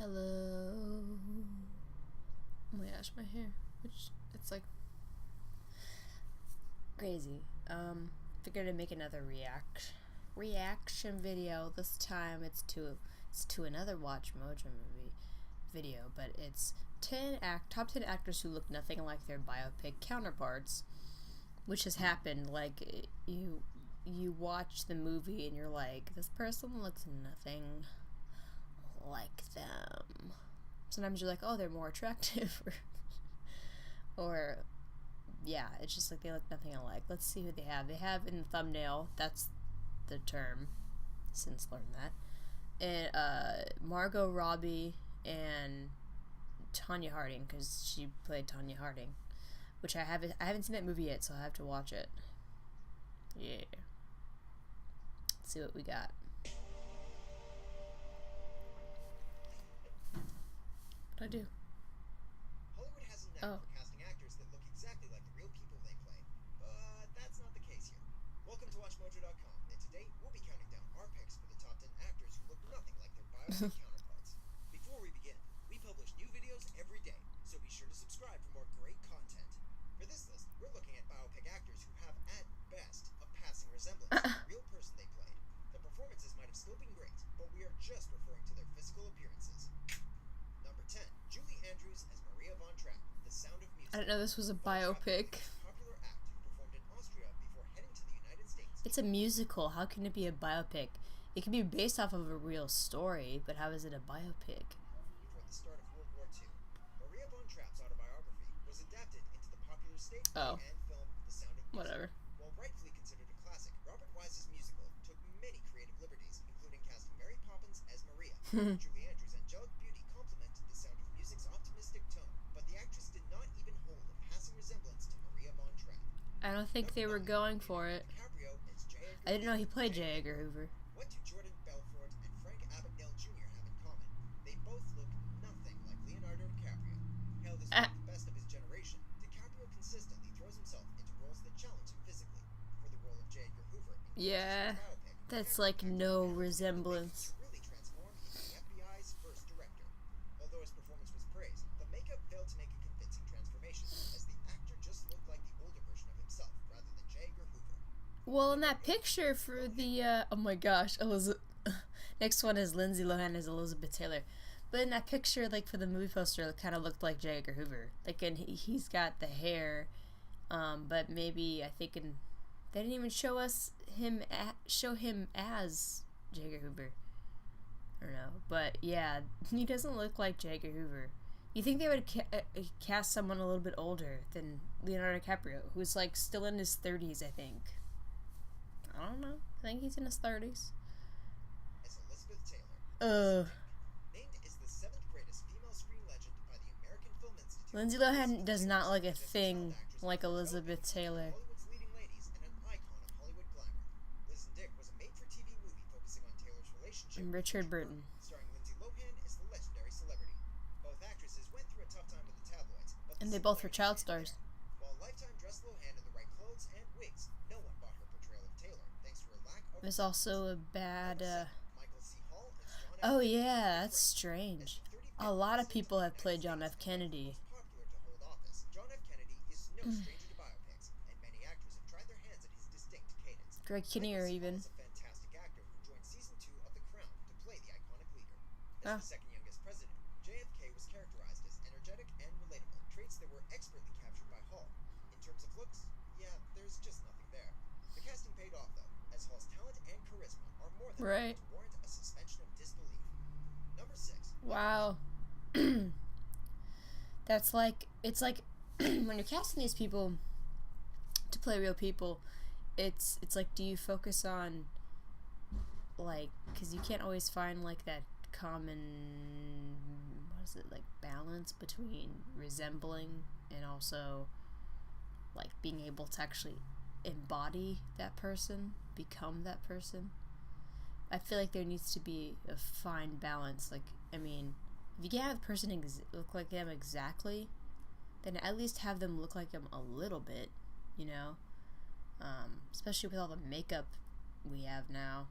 Hello. Oh my gosh, my hair. It's like crazy. Figured I'd make another reaction video. This time it's to another Watch Mojo movie video, but it's top 10 actors who look nothing like their biopic counterparts, which has happened. Like you watch the movie and you're like, this person looks nothing like them. Sometimes you're like, oh, they're more attractive, or yeah, it's just like they look nothing alike. Let's see who they have. They have in the thumbnail, that's the term, since learned that, and Margot Robbie and Tanya Harding, because she played Tanya Harding, which I haven't seen that movie yet, so I have to watch it. Yeah. Let's see what we got. What'd I do? Hollywood has a knack for casting actors that look exactly like the real people they play, but that's not the case here. Welcome to WatchMojo.com, and today we'll be counting down our picks for the top 10 actors who look nothing like their biopic counterparts. Before we begin, we publish new videos every day, so be sure to subscribe for more great content. For this list, we're looking at biopic actors who have, at best, a passing resemblance to the real person they played. The performances might have still been great, but we are just referring to their physical appearances. Number 10, Julie Andrews as Maria von Trapp, The Sound of Music. I didn't know this was a biopic. Popular act who performed in Austria before heading to the United States. It's a musical. How can it be a biopic? It can be based off of a real story, but how is it a biopic? Before the start of World War II, Maria von Trapp's autobiography was adapted into the popular stage play and film The Sound of Music. Whatever. While rightfully considered a classic, Robert Wise's musical took many creative liberties, including casting Mary Poppins as Maria. Julie Andrews' angelic beauty complemented The Sound of Music's optimistic tone, but the actress did not even hold a passing resemblance to Maria von Trapp. I don't think they were going for it. I didn't know he played J. Edgar Hoover. What do Jordan Belfort and Frank Abagnale Jr. have in common? They both look nothing like Leonardo DiCaprio. Hailed as one of the best of his generation, DiCaprio consistently throws himself into roles that challenge him physically. For the role of J. Edgar Hoover, Yeah, that's like no resemblance. Really transformed into the FBI's first director. Although his performance was praised, the makeup failed to make a convincing transformation, as the actor just looked like the older version of himself rather than J. Edgar Hoover. Well, in that picture for the, oh my gosh, next one is Lindsay Lohan as Elizabeth Taylor. But in that picture, like, for the movie poster, it kind of looked like J. Edgar Hoover. Like, and he's got the hair, but maybe, I think they didn't even show him as J. Edgar Hoover. I don't know. But, yeah, he doesn't look like J. Edgar Hoover. You think they would cast someone a little bit older than Leonardo DiCaprio, who's, like, still in his 30s, I think. I don't know. I think he's in his 30s. As Elizabeth Taylor. Named as the 7th greatest female screen legend by the American Film Institute. Lindsay Lohan does not look a thing like Elizabeth Taylor. Hollywood's leading ladies and an icon of Hollywood glamour. Liz and Dick was a made-for-TV movie focusing on Taylor's relationship And Richard Burton. starring Lindsay Lohan as the legendary celebrity. Both actresses went through a tough time with the tabloids, but And they both were child stars. While Lifetime dressed Lohan in the right clothes and wigs, no one bought her portrayal of Taylor, thanks to her lack of... There's also a bad, Michael C. Hall as John F. oh yeah, that's strange. A lot of people have played John F. Kennedy. Popular to hold office, John F. Kennedy is no stranger to biopics, and many actors have tried their hands at his distinct cadence. Greg Kinnear even. Is a fantastic actor who joined season 2 of The Crown to play the iconic leader. As the second youngest president, JFK was characterized as energetic and relatable, traits that were expertly captured by Hall. In terms of looks, yeah, there's just nothing there. The casting paid off though, as Hall's talent and charisma are more than enough to warrant a suspension of disbelief. Number 6. Wow. That's like, it's like when you're casting these people to play real people, it's like, do you focus on, like, because you can't always find like that common, what is it, like, balance between resembling and also like being able to actually embody that person, become that person. I feel like there needs to be a fine balance. Like, I mean, if you can't have the person look like them exactly, then at least have them look like them a little bit, you know? Especially with all the makeup we have now.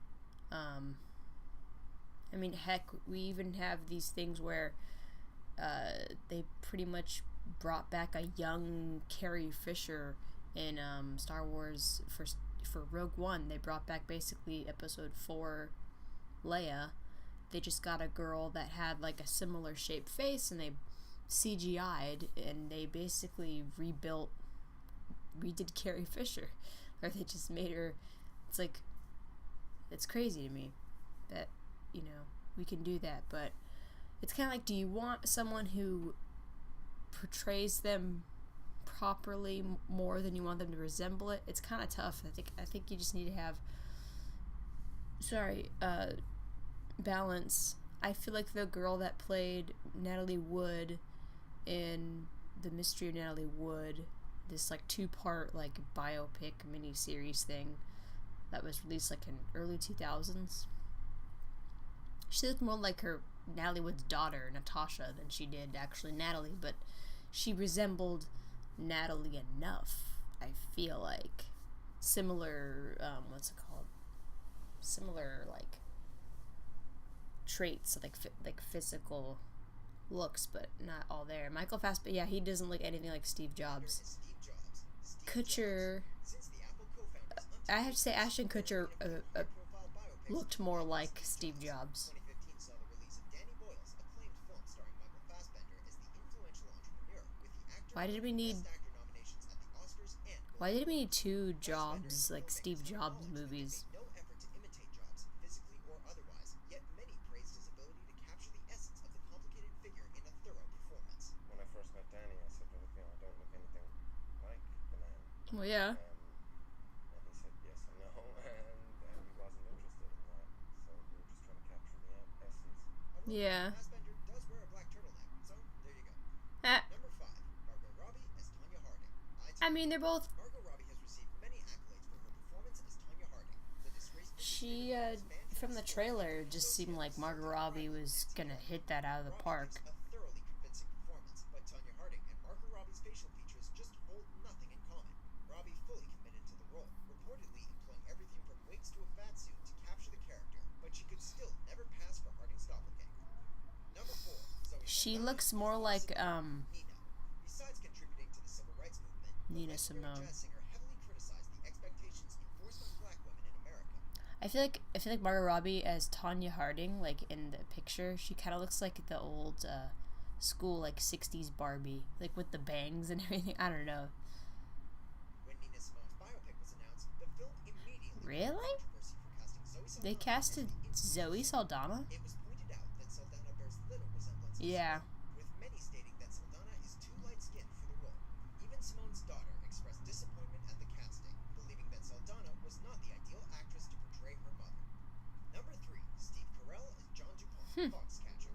I I mean, heck, we even have these things where they pretty much brought back a young Carrie Fisher in Star Wars for Rogue One. They brought back basically Episode 4 Leia. They just got a girl that had like a similar shaped face, and they CGI'd, and they basically redid Carrie Fisher, or they just made her. It's like, it's crazy to me that, you know, we can do that, but it's kind of like, do you want someone who portrays them properly more than you want them to resemble it? It's kind of tough. I think you just need to have balance. I feel like the girl that played Natalie Wood in The Mystery of Natalie Wood, this like 2-part like biopic miniseries thing that was released like in early 2000s. She looked more like her Natalie Wood's daughter, Natasha, than she did actually Natalie, but she resembled Natalie enough, I feel like. Similar, similar, like, traits, like physical looks, but not all there. Michael Fassbender, yeah, he doesn't look anything like Steve Jobs. Kutcher, I have to say Ashton Kutcher looked more like Steve Jobs. Why did we need 2 Jobs, like Steve Jobs movies? When I first met Danny, I said, well, I don't look anything like the man. Well, yeah. And he said yes and no, and he wasn't interested in that. So we were just trying to capture the essence. Yeah. Fassbender does wear a black turtleneck, so there you go. Number 5, Margot Robbie as Tanya Harding. I mean, they're both. Margot Robbie has received many accolades for her performance as Tanya Harding. The disgraced She, from the trailer, it just seemed like Margot Robbie was gonna hit that out of the park. a thoroughly convincing performance, but Tanya Harding and Margot Robbie's facial features just hold nothing in common. Robbie fully committed to the role, reportedly employing everything from wigs to a fat suit to capture the character, but she could still never pass for Harding's doppelganger. Number 4, Zoe She Saldana looks more like Nina. Besides contributing to the civil rights movement, Nina legendary Simone. jazz singer heavily criticized the expectations enforced on black women in America. I feel like Margot Robbie as Tanya Harding, like in the picture, she kind of looks like the old school like 60s Barbie, like with the bangs and everything. I don't know. When Nina Simone's biopic was announced, the film immediately Really? controversy for casting Zoe Saldana. They casted Zoe Saldana? It was pointed out that Saldana bears little resemblance to Yeah. Simone, with many stating that Saldana is too light-skinned for the role. Even Simone's daughter expressed disappointment at the casting, believing that Saldana was not the ideal actress to portray her mother. Number 3, Steve Carell as John DuPont, Foxcatcher.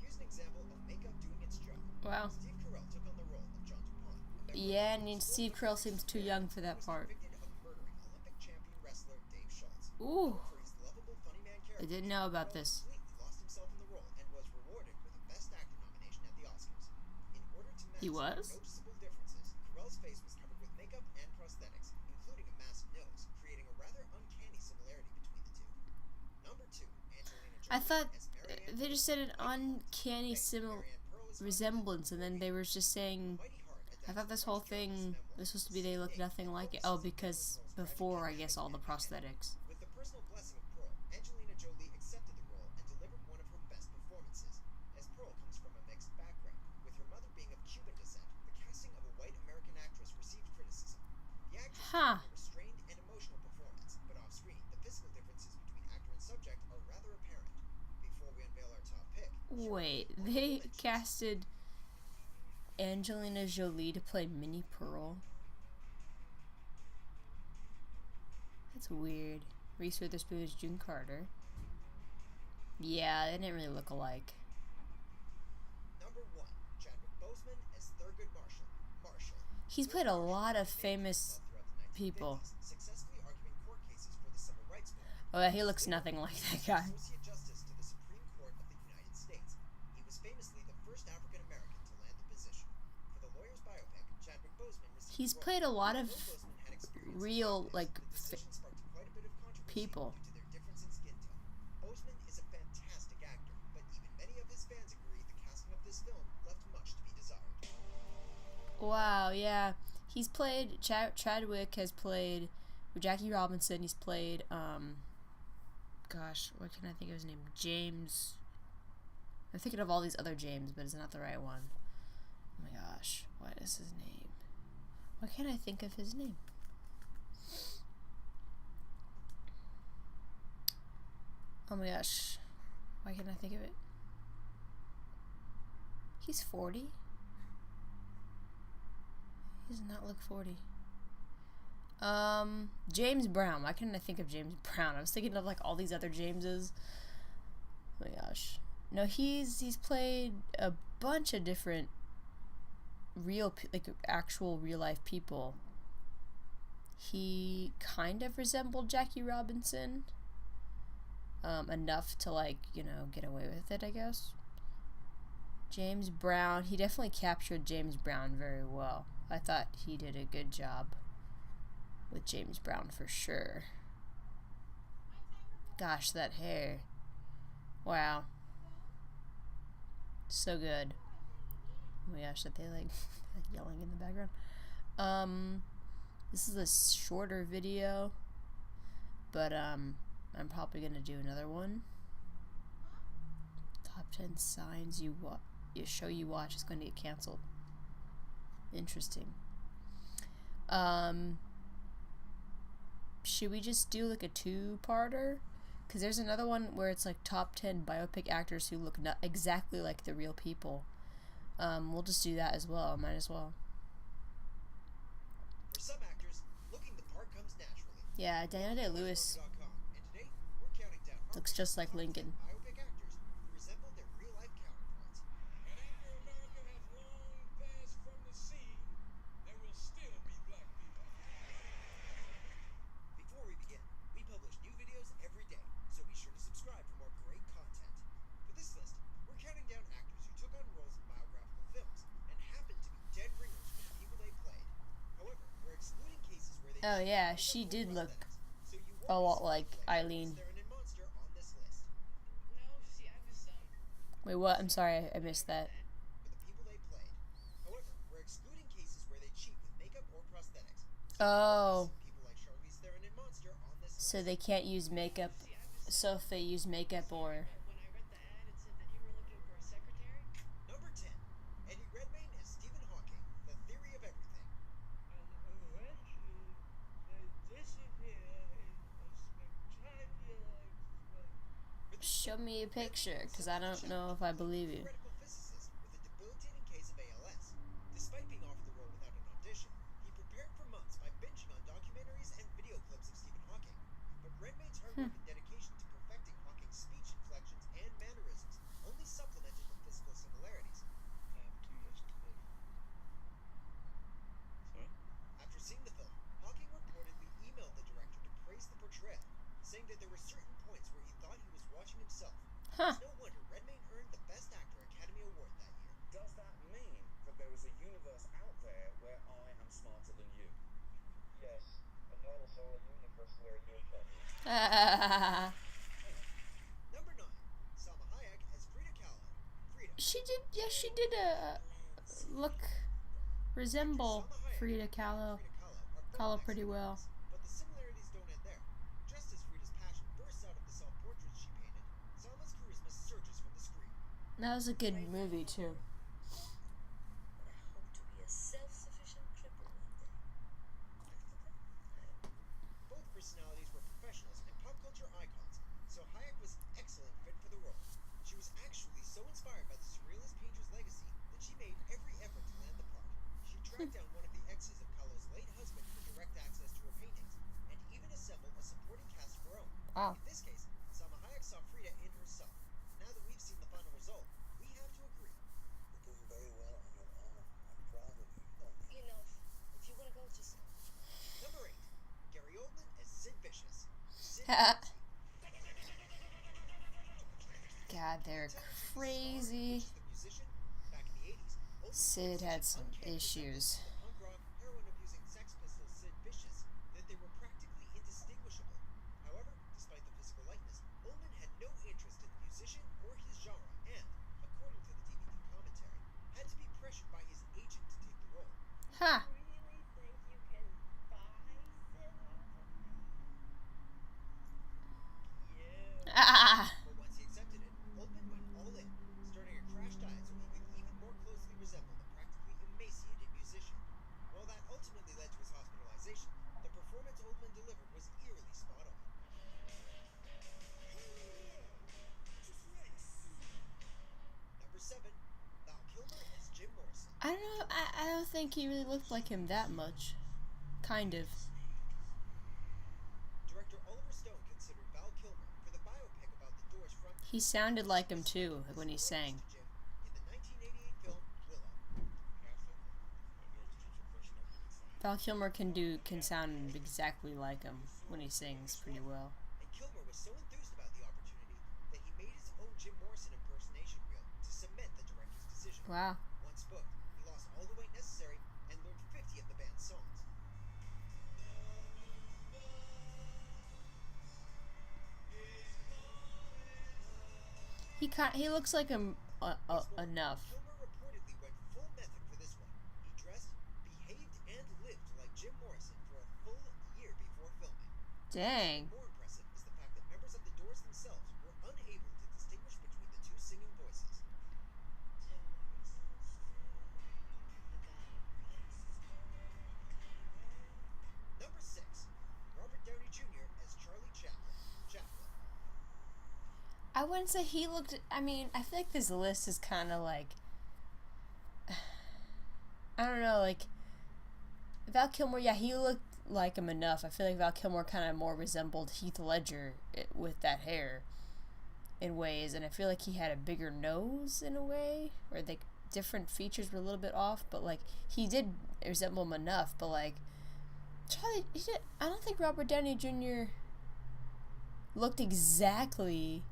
Here's an example of makeup doing its job. Wow. Steve Carell took on the role of John DuPont. Yeah, and Steve Carell seems too young for that part. Convicted of murdering Olympic champion wrestler Dave Schultz. Ooh. For his lovable funny man I character, didn't know about this. completely lost himself in the role and was rewarded with a Best Actor nomination at the Oscars. In order to match He was? noticeable differences, Carell's face was covered with makeup and prosthetics, including a massive nose, creating a rather uncanny similarity between the two. Number 2, Angelina Jolie I thought as Marianne they just said an uncanny Marianne Pearl is resemblance, and then they were just saying. mighty hard I thought this whole thing was supposed to be they look nothing like it. Oh, because before, I guess, all the prosthetics. With the personal blessing of Pearl, Angelina Jolie accepted the role and delivered one of her best performances. As Pearl comes from a mixed background, with her mother being of Cuban descent, the casting of a white American actress received criticism. The actress Huh. gave a restrained and emotional performance, but off-screen, the physical differences between actor and subject are rather apparent. Before we unveil our top pick, Wait, they casted Angelina Jolie to play Minnie Pearl? That's weird. Reese Witherspoon is June Carter. Yeah, they didn't really look alike. Number 1, Chadwick Boseman as Thurgood Marshall. He's played a lot of famous people. Successfully arguing court cases for the civil rights movement. Oh, yeah, he looks nothing like that guy. Associate Justice to the Supreme Court of the United States. He was famously the first African American to land the position. For the lawyer's biopic, Chadwick Boseman received He's the role. played a lot of Though Boseman had experience in real, practice, like, the decision sparked quite a bit of controversy people. due to their difference in skin tone. Boseman is a fantastic Wow, yeah. He's played, Chadwick has played Jackie Robinson. He's played, gosh, what can I think of his name? James. I'm thinking of all these other James, but it's not the right one. Oh my gosh, what is his name? Why can't I think of his name? Oh my gosh, why can't I think of it? He's 40? He does not look 40. James Brown. Why couldn't I think of James Brown? I was thinking of like all these other Jameses. Oh my gosh. No, he's played a bunch of different actual real life people. He kind of resembled Jackie Robinson. Enough to get away with it, I guess. James Brown. He definitely captured James Brown very well. I thought he did a good job with James Brown for sure. Gosh, that hair. Wow. So good. Oh my gosh, that they like yelling in the background. This is a shorter video, but I'm probably gonna do another one. Top 10 signs you show you watch is going to get canceled. Interesting. Should we just do like a two-parter? Because there's another one where it's like top 10 biopic actors who look exactly like the real people. We'll just do that as well. Might as well. For some actors, looking the part comes naturally. Yeah, Daniel Day-Lewis looks just like Lincoln. Biopic actors who resemble their real-life counterparts. And after America has long passed from the sea, there will still be black people. Before we begin, we publish new videos every day, so be sure to subscribe for more great content. For this list, we're counting down actors who took on roles in biographical films and happened to be dead ringers for the people they played. However, we're excluding cases where they... Oh yeah, she did look a lot like Eileen. Wait, what? I'm sorry, I missed that. For the people they played. However, we're excluding cases where they cheat with makeup or prosthetics. Oh. People like Charlize Theron and Monster on this list. So they can't use makeup. So if they use makeup or... When I read the ad, it said that you were looking for a secretary. Number 10. Eddie Redmayne as Stephen Hawking, The Theory of Everything. Eventually, they disappear in a spectacular explosion. Show me a picture, because I don't know if I believe you. Theoretical physicist with a debilitating case of ALS. Despite being offered the role without an audition, he prepared for months by binging on documentaries and video clips of Stephen Hawking. But Redmayne's hard work and dedication to perfecting Hawking's speech inflections and mannerisms only supplemented the physical similarities. I have 2 years to live. Sorry? After seeing the film, Hawking reportedly emailed the director to praise the portrayal, saying that there were certain points where he thought he was watching himself. Huh. It's no wonder Redmayne earned the Best Actor Academy Award that year. Does that mean that there is a universe out there where I am smarter than you? Yes, and also a universe where you're better. Number 9. Salma Hayek as Frida Kahlo. Frida. She did resemble Frida Kahlo pretty well. But the similarities don't end there. Just as Frida's passion bursts out of the self-portraits she painted, Salma's charisma surges from the screen. That was a good movie too. I hope to be a self-sufficient cripple one day. Both personalities were professionals and pop culture icons, so Hayek was an excellent fit for the role. She was actually so inspired by the surrealist painter's legacy that she made every effort to land the part. She tracked down one of the exes of Kahlo's late husband for direct access to her paintings, and even assembled a supporting cast of her own. Wow. In this case, Salma Hayek saw Frida in herself. Now that we've seen the final result, we have to agree. You're doing very well on your own. I'm proud of you. Enough. If you want to go, just go. Number 8. Gary Oldman as Sid Vicious. Sid God, they're crazy. The musician, back in the 80s, Oldman Sid had some uncanny issues. punk rock, heroin-abusing Sex Pistols Sid Vicious that they were practically indistinguishable. However, despite the physical likeness, Oldman had no interest in the musician or his genre and, according to the DVD commentary, had to be pressured by his agent to take the role. I don't think he really looked like him that much. Kind of. Director Oliver Stone considered Val Kilmer for the biopic about the Doors front. He sounded like him too when he sang. In the 1988 film Willow. Val Kilmer can sound exactly like him when he sings pretty well. And Kilmer was so enthused about the opportunity that he made his own Jim Morrison impersonation reel to cement the director's decision. Wow. Once booked, he lost all the weight necessary and learned 50 of the band's songs. He looks like him enough. Kilmer reportedly went full method for this one. He dressed, behaved, and lived like Jim Morrison for a full year before filming. Dang. More impressive is the fact that members of the Doors themselves were unable to distinguish between the two singing voices. Number 6, Robert Downey Jr. as Charlie Chaplin. I wouldn't say he looked. I mean, I feel like this list is kind of like. I don't know, like. Val Kilmer, yeah, he looked like him enough. I feel like Val Kilmer kind of more resembled Heath Ledger with that hair in ways, and I feel like he had a bigger nose in a way, or like different features were a little bit off, but like he did resemble him enough. But like Charlie, I don't think Robert Downey Jr. looked exactly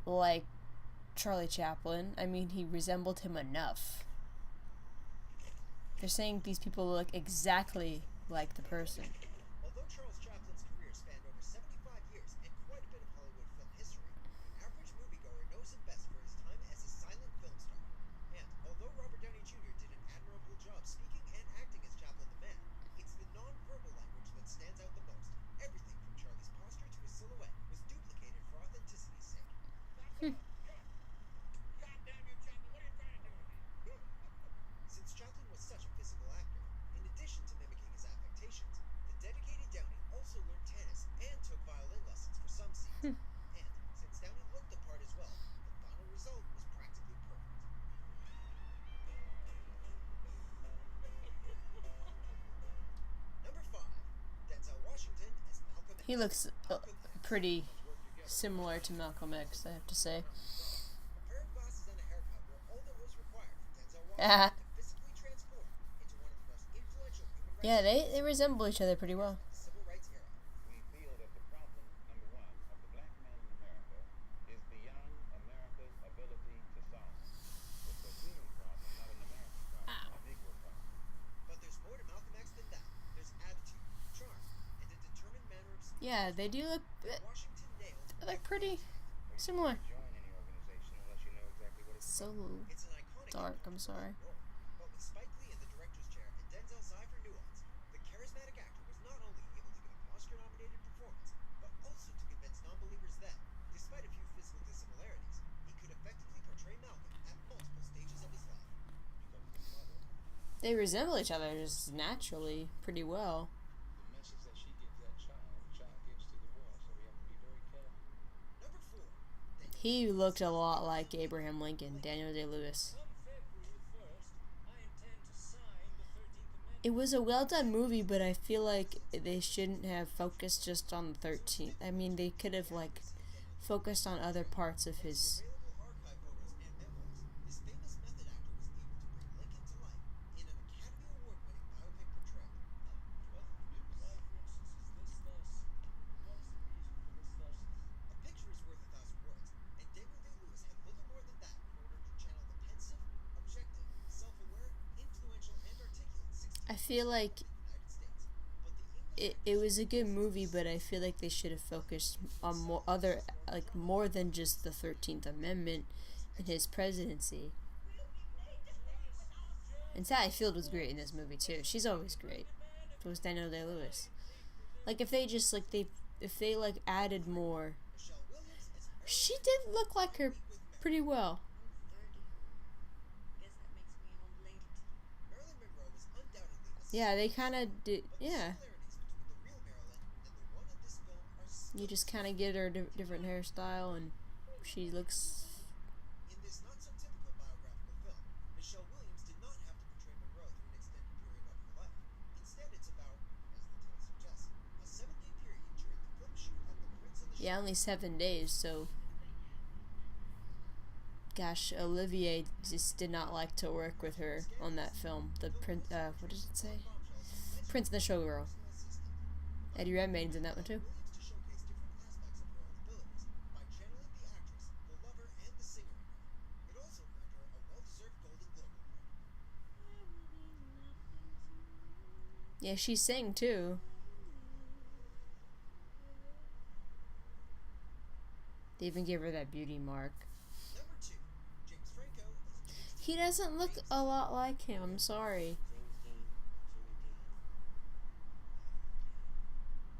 like Charlie Chaplin. I mean, he resembled him enough. They're saying these people look exactly like the person. Although Charles Chaplin's career spanned over 75 years and quite a bit of Hollywood film history, the average moviegoer knows him best for his time as a silent film star. And although Robert Downey Jr. did an admirable job speaking and acting as Chaplin the Man, it's the non-verbal language that stands out the most. Everything from Charlie's posture to his silhouette was duplicated for authenticity's sake. Since Chaplin was such a physical actor, in addition to mimicking his affectations, the dedicated Downey also learned tennis and took violin lessons for some scenes. And since Downey looked the part as well, the final result was practically perfect. Number 5, Denzel Washington as Malcolm X. He looks pretty similar to Malcolm X, I have to say. A pair of glasses and a haircut were all that was required for Denzel Washington to physically transform into one of the most influential human rights Yeah, they resemble each other pretty well. of the civil rights era. We feel that the problem, number one, of the black man in America is beyond America's ability to solve. It's a human problem, not an American problem, a Negro problem. But there's more to Malcolm X than that. There's attitude, charm, and a determined manner of speaking. Yeah, they do look Washington nailed like pretty similar. Join any organization unless you know exactly what it's So It's an iconic dark, I'm sorry. role. But with Spike Lee in the director's chair and Denzel's eye for nuance, the charismatic actor was not only able to give an Oscar-nominated performance, but also to convince non-believers that, despite a few physical dissimilarities, he could effectively portray Malcolm at multiple stages of his life. They resemble each other just naturally pretty well. The message that she gives that child, the child gives to the world, so we have to be very careful. Number 4, He looked a lot like Abraham Lincoln, Daniel Day-Lewis. Come February 1st, I intend to sign the 13th Amendment. It was a well-done movie, but I feel like they shouldn't have focused just on the 13th. I mean, they could have, like, focused on other parts of his... available archive photos and memoirs, this famous method actor was able to bring Lincoln to life in an Academy Award-winning biopic portrayal. Well, why, for instance, is this thus? What's the reason for this thus? A picture is worth 1,000 words, and Daniel Day-Lewis had little more than that in order to channel the pensive, objective, self-aware, influential, and articulate 16th I feel like United States. But the English it was a good movie, but I feel like they should have focused on more than just the 13th Amendment in his presidency. And Sally Field was great in this movie too. She's always great. So was Daniel Day-Lewis. Like if they just added more, Michelle Williams as she did look like her pretty well. Guess that makes me an old lady to you. Marilyn Monroe was undoubtedly a Yeah, they kind of did. but the Yeah, similarities between the real Marilyn and the one in this film are still you just kind of get her different hairstyle, and she looks. in this not so typical biographical film. Michelle Williams did not have to portray yeah, only 7 days, so gosh, Olivier just did not like to work with her on that film. The Prince, what does it say? Prince and the Showgirl. Eddie Redmayne's in that one too. Williams to showcase different aspects of her own abilities by channeling the actress, the lover, and the singer in her. It also earned her a well-deserved Golden Globe Award. Yeah, she sang too. They even gave her that beauty mark. Number 2, James Franco as James He doesn't look a lot like him, I'm sorry.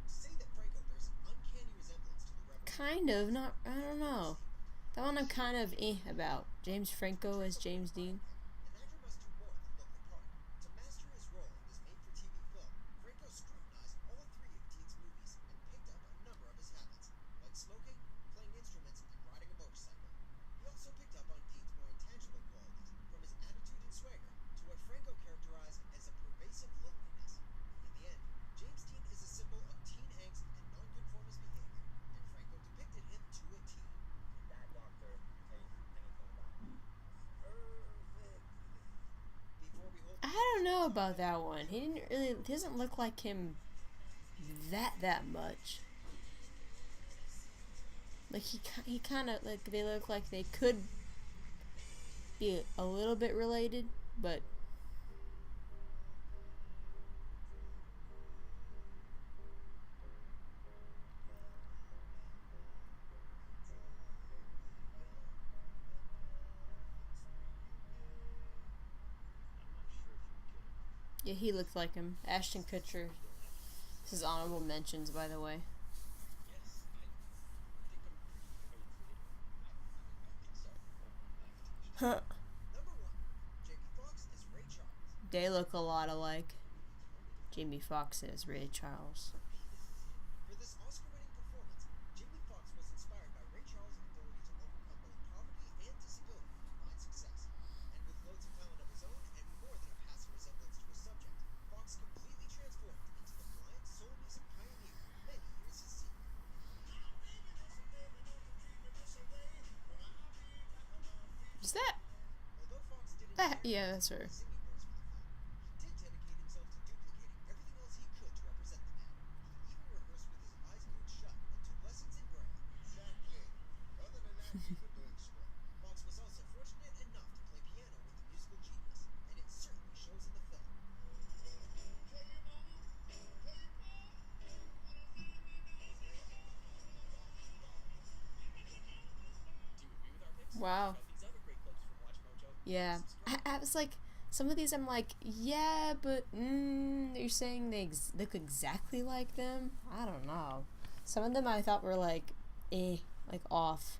To say that Franco bears an uncanny resemblance to the rebel Kind of, not, I don't know. That one I'm kind of about. James Franco as James Dean. An actor must do more than look the part. To master his role in this made-for-TV film, Franco scrutinized all 3 of Dean's movies and picked up a number of his habits, like smoking, playing instruments, and riding a motorcycle. He also picked up on Dean's more intangible qualities, from his attitude and swagger to what Franco characterized as a pervasive loneliness. In the end, James Dean is a symbol of teen angst and nonconformist behavior, and Franco depicted him to a T. That doctor tell you anything about me? Perfect. Before we hold I don't know about that one. He doesn't look like him that much. Like he kind of, like, they look like they could be a little bit related, but yeah, he looked like him. Ashton Kutcher. This is honorable mentions, by the way. Huh. Number 1, Jamie Foxx as Ray Charles. They look a lot alike. Jamie Foxx as Ray Charles. For this Oscar-winning performance, Jamie Foxx was inspired by Ray Charles' ability to overcome both poverty and disability to find success. And with loads of talent of his own and more than a passing resemblance to his subject, Foxx completely transformed into the blind soul music pioneer many years has seen. Is that? Although Foxx didn't Yeah, that's her. singing roles for the film, he did dedicate himself to duplicating everything else he could to represent the man. He even rehearsed with his eyes glued shut and took lessons in Braille. Exactly. Other than that, you've been doing swell. Fox was also fortunate enough to play piano with the musical genius, and it certainly shows in the film. Wow. Yeah. I was like, some of these I'm like, yeah, but you're saying they look exactly like them? I don't know. Some of them I thought were like, like off.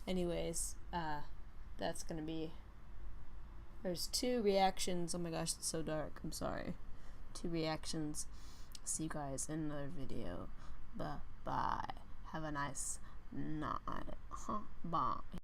Anyways, that's gonna be, there's 2 reactions. Oh my gosh, it's so dark. I'm sorry. 2 reactions. See you guys in another video. Bye. Have a nice night. Bye.